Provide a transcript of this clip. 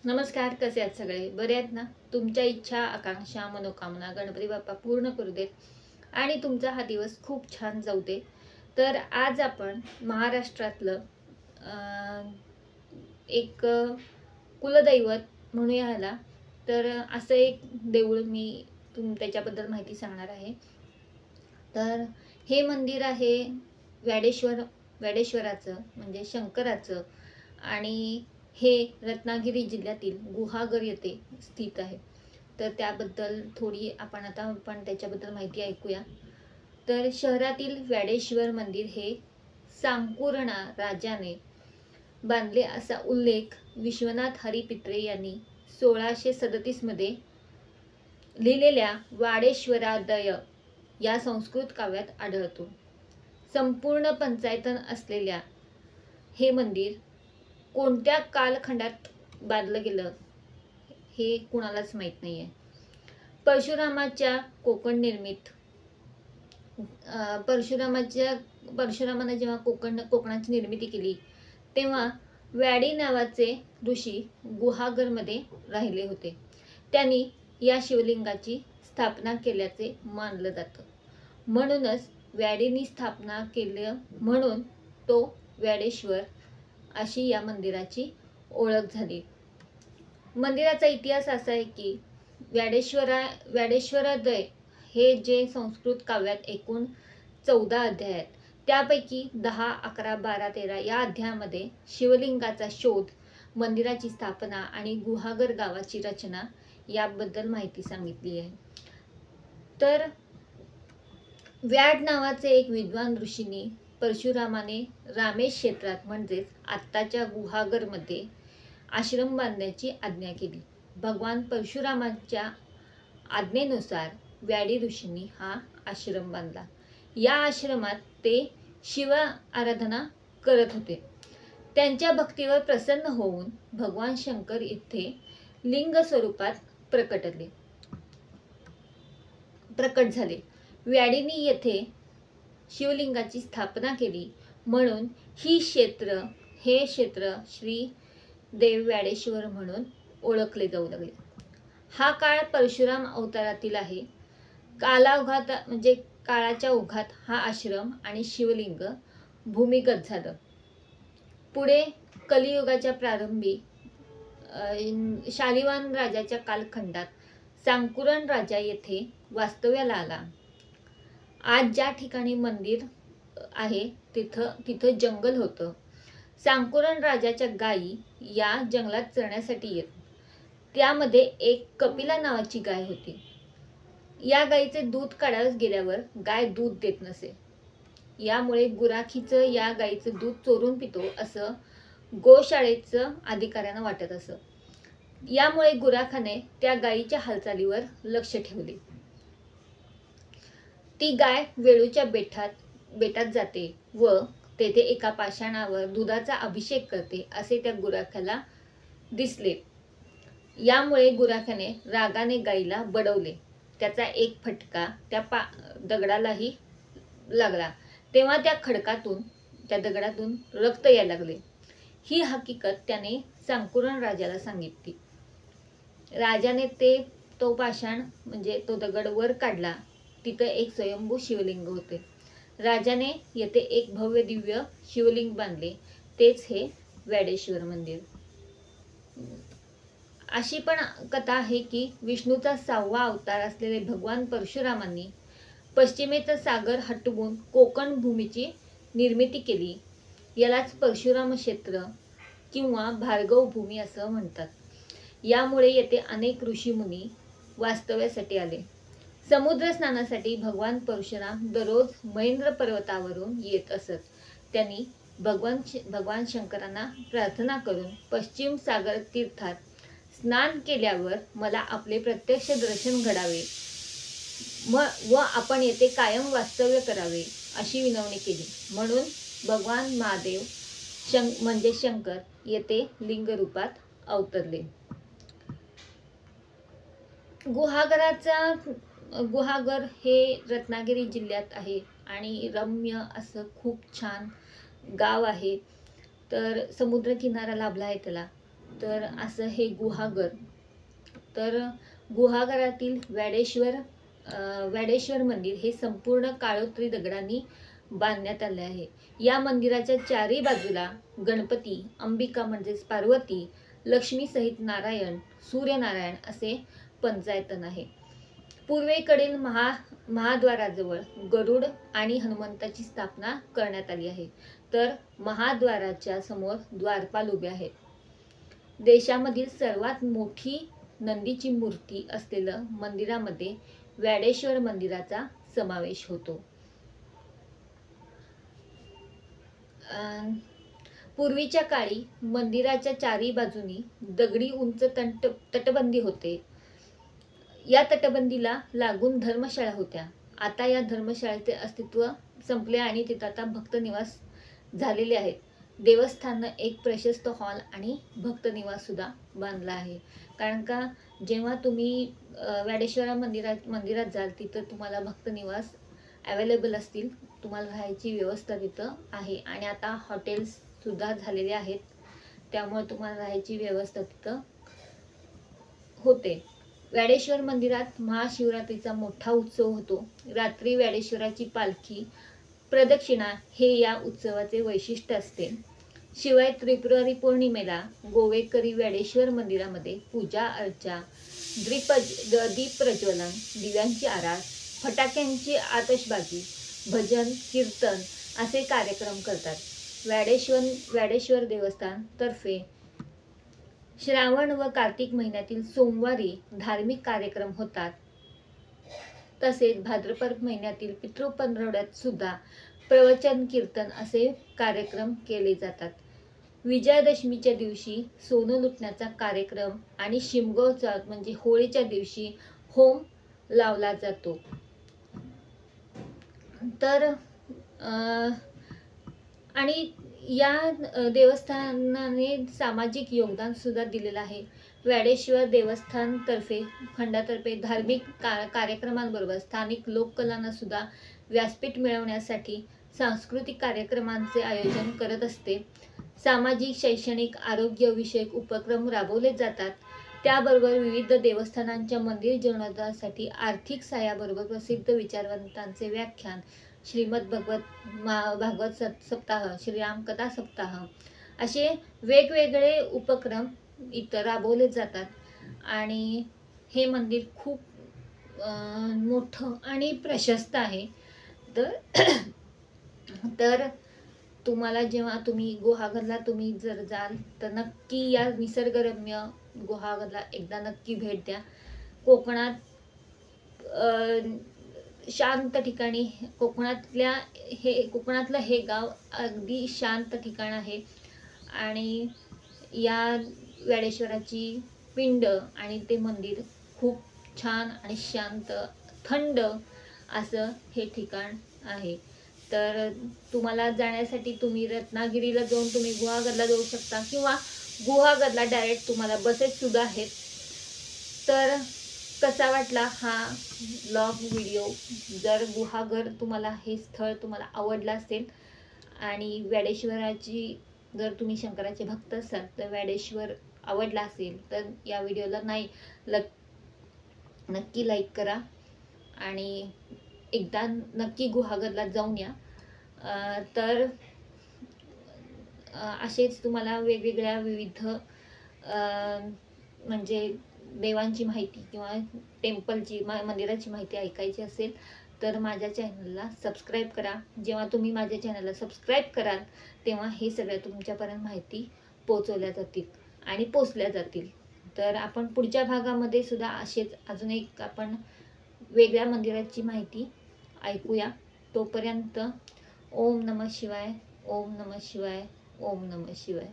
नमस्कार, कसे आहात सगळे? बरे आहेत ना? तुमच्या इच्छा, आकांक्षा, मनोकामना गणपती बाप्पा पूर्ण करू देत आणि तुमचा हा दिवस खूप छान जाऊ दे. तर आज आपण महाराष्ट्रातलं एक कुलदैवत म्हणूया ह्याला. तर असं एक देऊळ मी त्याच्याबद्दल माहिती सांगणार आहे. तर हे मंदिर आहे व्याडेश्वराचं म्हणजे शंकराचं आणि हे रत्नागिरी जिल्ह्यातील गुहागर येथे स्थित आहे. तर त्याबद्दल थोडी आपण त्याच्याबद्दल माहिती ऐकूया. तर शहरातील व्याडेश्वर मंदिर हे सांकुरणा राजाने बांधले असा उल्लेख विश्वनाथ हरी पित्रे यांनी 1637 मध्ये लिहिलेल्या वाडेश्वरादय या संस्कृत काव्यात आढळतो. संपूर्ण पंचायतन असलेल्या हे मंदिर कोणत्या कालखंडात बांधलं गेलं हे कुणालाच माहीत नाही आहे. परशुरामाने जेव्हा कोकणाची निर्मिती केली तेव्हा व्याडी नावाचे ऋषी गुहागरमध्ये राहिले होते. त्यांनी या शिवलिंगाची स्थापना केल्याचे मानलं जातं. म्हणूनच व्याडीनी स्थापना केलं म्हणून तो व्याडेश्वर अशी या मंदिराची ओळख झाली. मंदिराचा इतिहास असा आहे की व्याडेश्वरादय हे जे संस्कृत काव्यात एकूण 14 अध्याय आहेत, त्यापैकी 10, 11, 12, 13 या अध्यायामध्ये शिवलिंगाचा शोध, मंदिराची स्थापना आणि गुहागर गावाची रचना याबद्दल माहिती सांगितली आहे. तर व्याड नावाचे एक विद्वान ऋषींनी परशुरामाने रामेश क्षेत्रात म्हणजेच आत्ताच्या गुहागरमध्ये आश्रम बांधण्याची आज्ञा केली. भगवान परशुरामाच्या आज्ञेनुसार व्याडी ऋषींनी हा आश्रम बांधला. या आश्रमात ते शिव आराधना करत होते. त्यांच्या भक्तीवर प्रसन्न होऊन भगवान शंकर इथे लिंग स्वरूपात प्रकट झाले. व्याडींनी येथे शिवलिंगाची स्थापना केली म्हणून हे क्षेत्र श्री देव व्याडेश्वर म्हणून ओळखले जाऊ लागले. हा काळ परशुराम अवतारातील आहे. काळाच्या ओघात हा आश्रम आणि शिवलिंग भूमिगत झालं. पुढे कलियुगाच्या प्रारंभी शालिवाहन राजाच्या कालखंडात सांकुरण राजा येथे वास्तव्याला आला. आज ज्या ठिकाणी मंदिर आहे तिथं जंगल होतं. सांकुरण राजाच्या गायी या जंगलात चरण्यासाठी येत. त्यामध्ये एक कपिला नावाची गाय होती. या गायीचे दूध काढावयास गेल्यावर गाय दूध देत नसे. यामुळे गुराखीचं या गायीचं दूध चोरून पितो असं गोशाळेचं अधिकाऱ्यांना वाटत असं. यामुळे गुराखाने त्या गायीच्या हालचालीवर लक्ष ठेवले. ती गाय वेळूच्या बेटात जाते व तेथे एका पाषाणावर दुधाचा अभिषेक करते असे त्या गुराख्याला दिसले. यामुळे गुराख्याने रागाने गायीला बडवले. त्याचा एक फटका त्या दगडालाही लागला. तेव्हा त्या दगडातून रक्त यायला लागले. ही हकीकत त्याने सांकुरण राजाला सांगितली. राजाने तो पाषाण म्हणजे तो दगड वर काढला. तिथं एक स्वयंभू शिवलिंग होते. राजाने येथे एक भव्य दिव्य शिवलिंग बांधले. तेच हे व्याडेश्वर मंदिर. अशी पण कथा आहे की विष्णूचा 6वा अवतार असलेले भगवान परशुरामांनी पश्चिमेचा सागर हटवून कोकण भूमीची निर्मिती केली. यालाच परशुराम क्षेत्र किंवा भार्गव भूमी असं म्हणतात. यामुळे येथे अनेक ऋषीमुनी वास्तव्यासाठी आले. समुद्र स्नानासाठी भगवान परशुराम दररोज महेंद्र पर्वतावरून येत असत. त्यांनी भगवान शंकरांना प्रार्थना करून पश्चिम सागर तीर्थात स्नान केल्यावर मला आपले प्रत्यक्ष दर्शन घडावे व आपण येथे कायम वास्तव्य करावे अशी विनवणी केली. म्हणून भगवान महादेव म्हणजे शंकर येथे लिंग रूपात अवतरले. गुहागर हे रत्नागिरी जिल्ह्यात आहे आणि रम्य असं खूप छान गाव आहे. तर समुद्रकिनारा लाभला आहे त्याला. तर असं हे गुहागर. तर गुहागरातील वॅडेश्वर मंदिर हे संपूर्ण काळोत्री दगडांनी बांधण्यात आले आहे. या मंदिराच्या चारही बाजूला गणपती, अंबिका म्हणजेच पार्वती, लक्ष्मी सहित नारायण, सूर्यनारायण असे पंचायतन आहे. पूर्वेकडील महाद्वाराजवळ गरुड आणि हनुमंताची स्थापना करण्यात आली आहे. तर महाद्वाराच्या समोर द्वारपाल उभे आहेत. देशामधील सर्वात मोठी नंदीची मूर्ती असलेल्या मंदिरामध्ये वॅडेश्वर मंदिराचा समावेश होतो. पूर्वीच्या काळी मंदिराच्या चारी बाजूनी दगडी उंच तटबंदी होते. या तटबंदीला लागून धर्मशाळा होत्या. आता या धर्मशाळेचे अस्तित्व संपले आणि तिथे आता भक्त निवास झालेले आहेत. देवस्थानानं एक प्रशस्त हॉल आणि भक्त निवास सुद्धा बांधला आहे. कारण का जेव्हा तुम्ही वॅडेश्वर मंदिरात जाल तिथं तुम्हाला भक्त निवास अवेलेबल असतील. तुम्हाला राहायची व्यवस्था तिथं आहे आणि आता हॉटेल्स सुद्धा झालेले आहेत. त्यामुळे तुम्हाला राहायची व्यवस्था तिथं होते. वॅडेश्वर मंदिरात महाशिवरात्रीचा मोठा उत्सव होतो. रात्री वॅडेश्वराची पालखी प्रदक्षिणा हे या उत्सवाचे वैशिष्ट्य असते. शिवाय त्रिपुरारी पौर्णिमेला गोवेकरी वॅडेश्वर मंदिरामध्ये पूजा अर्चा, दीप प्रज्वलन, दिव्यांची आरास, फटाक्यांची आतषबाजी, भजन कीर्तन असे कार्यक्रम करतात. वॅडेश्वर देवस्थान तर्फे श्रावण व कार्तिक महिन्यातील सोमवारी धार्मिक कार्यक्रम होतात. तसेच भाद्रपद महिन्यातील पितृपंधरवड्यात सुद्धा प्रवचन कीर्तन असे कार्यक्रम केले जातात. विजयादशमीच्या दिवशी सोनं लुटण्याचा कार्यक्रम आणि शिमगोत्सवात म्हणजे होळीच्या दिवशी होम लावला जातो. तर आणि या देवस्थानाने सामाजिक योगदान सुद्धा दिलेलं आहे. वॅडेश्वर देवस्थान फंडातर्फे धार्मिक कार्यक्रमांबरोबर स्थानिक लोककलांना सुद्धा व्यासपीठ मिळवण्यासाठी सांस्कृतिक कार्यक्रमांचे आयोजन करत असते. सामाजिक, शैक्षणिक, आरोग्य विषयक उपक्रम राबवले जातात. त्याबरोबर विविध देवस्थानांच्या मंदिर जीर्णोद्धारासाठी आर्थिक सहाय्याबरोबर प्रसिद्ध विचारवंतांचे व्याख्यान, श्रीमद भागवत सप्ताह, श्रीराम कथा सप्ताह असे वेगवेगळे उपक्रम इथं राबवले जातात. आणि हे मंदिर खूप मोठं आणि प्रशस्त आहे. तर तुम्हाला जेव्हा तुम्ही गुहागरला तुम्ही जर जाल तर नक्की या निसर्गरम्य गुहागरला एकदा नक्की भेट द्या. शांत ठिकाणी कोकणातलं हे गाव अगदी शांत ठिकाण आहे. आणि या वॅडेश्वराची पिंड आणि ते मंदिर खूप छान आणि शांत थंड असं हे ठिकाण आहे. तर तुम्हाला जाण्यासाठी तुम्ही रत्नागिरीला जाऊन तुम्ही गुहागरला जाऊ शकता किंवा गुहागरला डायरेक्ट तुम्हाला बसेस सुद्धा आहेत. तर कसा वाटला हा ब्लॉग व्हिडिओ? जर गुहागर तुम्हाला हे स्थळ तुम्हाला आवडलं असेल आणि वॅडेश्वराची जर तुम्ही शंकराचे भक्त असाल तर वॅडेश्वर आवडला असेल तर या व्हिडिओला नक्की लाईक करा आणि एकदा नक्की गुहागरला जाऊन या. तर असेच तुम्हाला वेगवेगळ्या विविध म्हणजे देवांची माहिती किंवा टेम्पलची मंदिराची माहिती ऐकायची असेल तर माझ्या चॅनलला सबस्क्राईब करा. जेव्हा तुम्ही माझ्या चॅनलला सबस्क्राईब कराल तेव्हा हे सगळ्या तुमच्यापर्यंत माहिती पोचल्या जातील. तर आपण पुढच्या भागामध्ये सुद्धा असेच अजून एक आपण वेगळ्या मंदिराची माहिती ऐकूया. तोपर्यंत ओम नमः शिवाय, ओम नमः शिवाय, ओम नमः शिवाय.